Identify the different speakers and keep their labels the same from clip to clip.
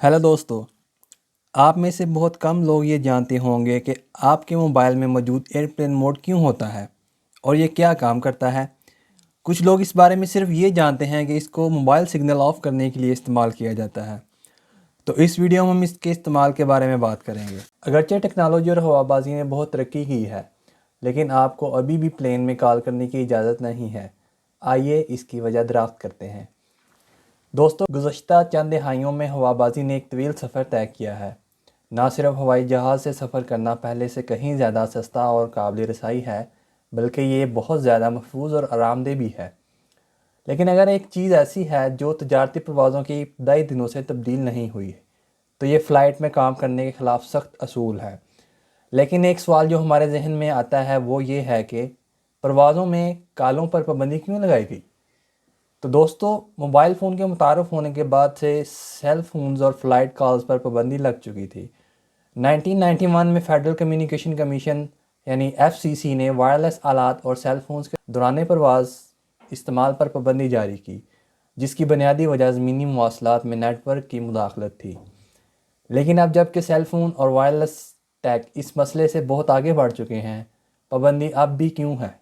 Speaker 1: Hello दोस्तों, आप में से बहुत कम लोग ये जानते होंगे कि आपके मोबाइल में मौजूद एयरप्लेन मोड क्यों होता है और ये क्या काम करता है। कुछ लोग इस बारे में सिर्फ ये जानते हैं कि इसको मोबाइल सिग्नल ऑफ करने के लिए इस्तेमाल किया जाता है। तो इस वीडियो में हम इसके इस्तेमाल के बारे में बात करेंगे। अगरचे टेक्नोलॉजी और हवाबाजी ने बहुत तरक्की की है, लेकिन आपको अभी भी प्लेन में कॉल करने की इजाज़त नहीं है। आइए इसकी वजह दरियाफ्त करते हैं। दोस्तों, गुज़श्ता चंद दहाइयों में हवाबाजी ने एक तवील सफ़र तय किया है। ना सिर्फ हवाई जहाज़ से सफ़र करना पहले से कहीं ज़्यादा सस्ता और काबिल रसाई है, बल्कि ये बहुत ज़्यादा महफूज और आरामदेह भी है। लेकिन अगर एक चीज़ ऐसी है जो तजारती परवाज़ों के इब्तदाई दिनों से तब्दील नहीं हुई, तो ये फ़्लाइट में काम करने के ख़िलाफ़ सख्त असूल है। लेकिन एक सवाल जो हमारे जहन में आता है वो ये है कि परवाज़ों में कॉलों पर पाबंदी क्यों लगाई गई। तो दोस्तों, मोबाइल फ़ोन के मुतारफ़ होने के बाद से सेल फ़ोन्स और फ़्लाइट कॉल्स पर पाबंदी लग चुकी थी। 1991 में फेडरल कम्युनिकेशन कमीशन यानी FCC ने वायरलेस आलात और सेल फ़ोन्स के दौरान परवाज़ इस्तेमाल पर पाबंदी जारी की, जिसकी बुनियादी वजह ज़मीनी मवासलात में नेटवर्क की मुदाखलत थी। लेकिन अब जबकि सेल फ़ोन और वायरलेस टैग इस मसले से बहुत आगे बढ़ चुके हैं, पाबंदी अब भी क्यों है?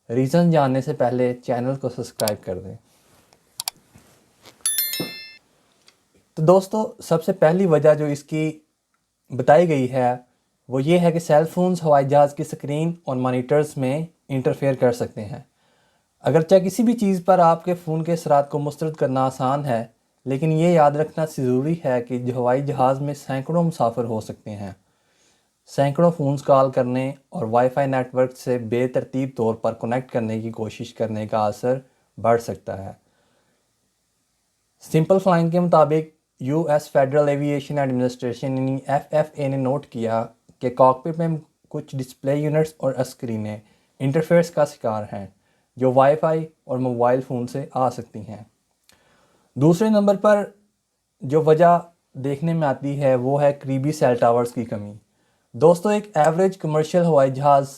Speaker 1: रीज़न जानने से पहले चैनल को सब्सक्राइब कर दें। तो दोस्तों, सबसे पहली वजह जो इसकी बताई गई है वो ये है कि सेल फ़ोन्स हवाई जहाज़ की स्क्रीन और मॉनिटर्स में इंटरफेयर कर सकते हैं। अगरचे किसी भी चीज़ पर आपके फ़ोन के असरात को मुस्तरद करना आसान है, लेकिन ये याद रखना ज़रूरी है कि हवाई जहाज़ में सैकड़ों मुसाफिर हो सकते हैं। सैकड़ों फ़ोन्स कॉल करने और वाईफाई नेटवर्क से बेतरतीब तौर पर कनेक्ट करने की कोशिश करने का असर बढ़ सकता है। सिंपल फ्लाइंग के मुताबिक US फेडरल एविएशन एडमिनिस्ट्रेशन यानी FFA ने नोट किया कि कॉकपिट में कुछ डिस्प्ले यूनिट्स और स्क्रीनें इंटरफेरेंस का शिकार हैं, जो वाईफाई और मोबाइल फ़ोन से आ सकती हैं। दूसरे नंबर पर जो वजह देखने में आती है वो है करीबी सेल टावर्स की कमी। दोस्तों, एक एवरेज कमर्शियल हवाई जहाज़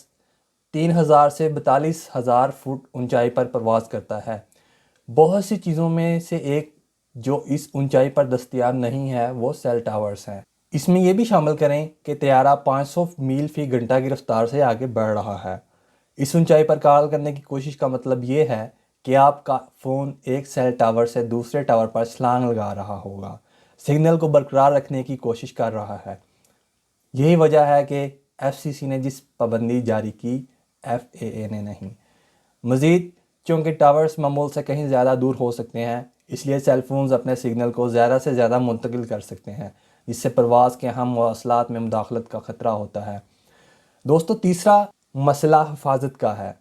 Speaker 1: 3000 से 42,000 फुट ऊंचाई पर परवाज़ करता है। बहुत सी चीज़ों में से एक जो इस ऊंचाई पर दस्तयाब नहीं है वो सेल टावर्स हैं। इसमें यह भी शामिल करें कि तैयारा 500 मील फी घंटा की रफ्तार से आगे बढ़ रहा है। इस ऊंचाई पर कॉल करने की कोशिश का मतलब ये है कि आपका फ़ोन एक सेल टावर से दूसरे टावर पर छलांग लगा रहा होगा, सिग्नल को बरकरार रखने की कोशिश कर रहा है। यही वजह है कि FCC ने जिस पाबंदी जारी की, FAA ने नहीं। मज़ीद, चूँकि टावर्स मामूल से कहीं ज़्यादा दूर हो सकते हैं, इसलिए सेल फ़ोन्स अपने सिग्नल को ज़्यादा से ज़्यादा मुंतकिल कर सकते हैं, जिससे परवाज़ के अहम मवासलात में मुदाखलत का ख़तरा होता है। दोस्तों, तीसरा मसला हिफाजत का है,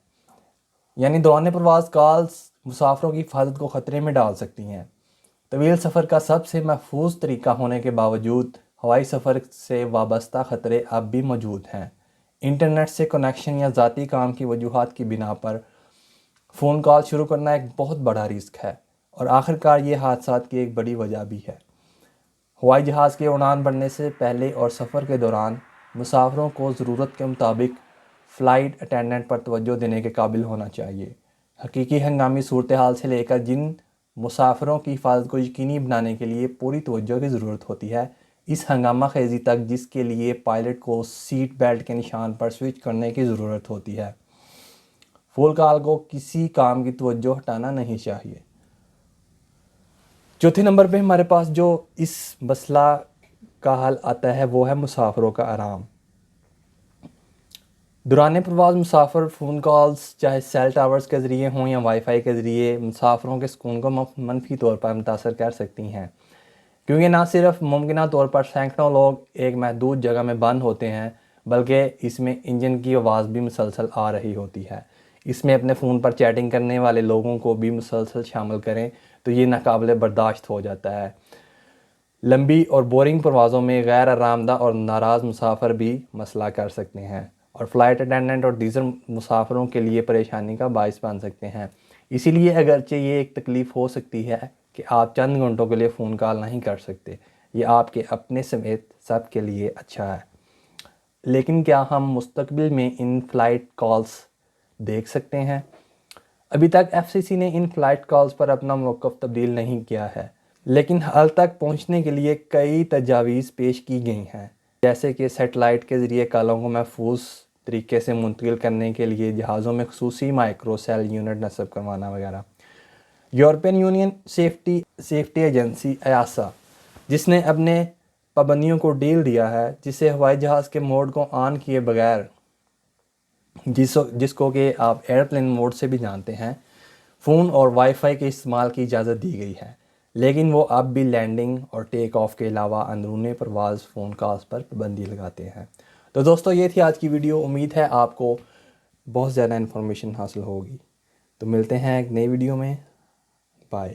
Speaker 1: यानी दौरान परवाज़ कॉल्स मुसाफिरों की हिफाजत को ख़तरे में डाल सकती हैं। तवील सफ़र का सबसे महफूज तरीका होने के बावजूद हवाई सफ़र से वाबस्ता ख़तरे अब भी मौजूद हैं। इंटरनेट से कनेक्शन या ज़ाती काम की वजूहात की बिना पर फ़ोन कॉल शुरू करना एक बहुत बड़ा रिस्क है और आखिरकार ये हादसात की एक बड़ी वजह भी है। हवाई जहाज़ के उड़ान भरने से पहले और सफ़र के दौरान मुसाफिरों को ज़रूरत के मुताबिक फ़्लाइट अटेंडेंट पर तवज्जो देने के काबिल होना चाहिए। हकीकी हंगामी सूरत हाल से लेकर जिन मुसाफिरों की हिफाजत को यकीनी बनाने के लिए पूरी तवज्जो की ज़रूरत होती है, इस हंगामा खेज़ी तक, जिसके लिए पायलट को सीट बेल्ट के निशान पर स्विच करने की ज़रूरत होती है। फ़ोन कॉल को किसी काम की तवज्जो हटाना नहीं चाहिए। चौथे नंबर पे हमारे पास जो इस मसला का हल आता है वो है मुसाफिरों का आराम। दौरान प्रवास मुसाफिर फ़ोन कॉल्स चाहे सेल टावर्स के ज़रिए हों या वाईफाई के ज़रिए मुसाफिरों के सुकून को मनफी तौर पर मुतासर कर सकती हैं, क्योंकि ना सिर्फ मुमकिन तौर पर सैकड़ों लोग एक महदूद जगह में बंद होते हैं, बल्कि इसमें इंजन की आवाज़ भी मुसलसल आ रही होती है। इसमें अपने फ़ोन पर चैटिंग करने वाले लोगों को भी मुसलसल शामिल करें तो ये नाकाबिले बर्दाश्त हो जाता है। लंबी और बोरिंग परवाज़ों में गैर आरामदा और नाराज़ मुसाफिर भी मसला कर सकते हैं और फ़्लाइट अटेंडेंट और दीगर मुसाफिरों के लिए परेशानी का बायस बन सकते हैं। इसीलिए अगरचे ये एक तकलीफ़ हो सकती है कि आप चंद घंटों के लिए फ़ोन कॉल नहीं कर सकते, ये आपके अपने समेत सब के लिए अच्छा है। लेकिन क्या हम मुस्तकबिल में इन फ़्लाइट कॉल्स देख सकते हैं? अभी तक FCC ने इन फ़्लाइट कॉल्स पर अपना मौक़िफ़ तब्दील नहीं किया है। لیکن حل تک پہنچنے کے لیے کئی تجاویز پیش کی گئی ہیں، جیسے کہ سیٹلائٹ کے ذریعے کالوں کو محفوظ طریقے سے منتقل کرنے کے لیے جہازوں میں خصوصی مائکرو سیل یونٹ نصب کروانا وغیرہ۔ یورپین یونین سیفٹی ایجنسی ایاسا، جس نے اپنے پابندیوں کو ڈھیل دیا ہے، جسے ہوائی جہاز کے موڈ کو آن کیے بغیر، جس کو کہ آپ ایئرپلین موڈ سے بھی جانتے ہیں، فون اور وائی فائی کے استعمال کی اجازت دی گئی ہے، لیکن وہ اب بھی لینڈنگ اور ٹیک آف کے علاوہ اندرون پرواز فون کالز پر پابندی لگاتے ہیں۔ تو دوستو یہ تھی آج کی ویڈیو، امید ہے آپ کو بہت زیادہ انفارمیشن حاصل ہوگی۔ تو ملتے ہیں ایک نئی ویڈیو میں، بائے۔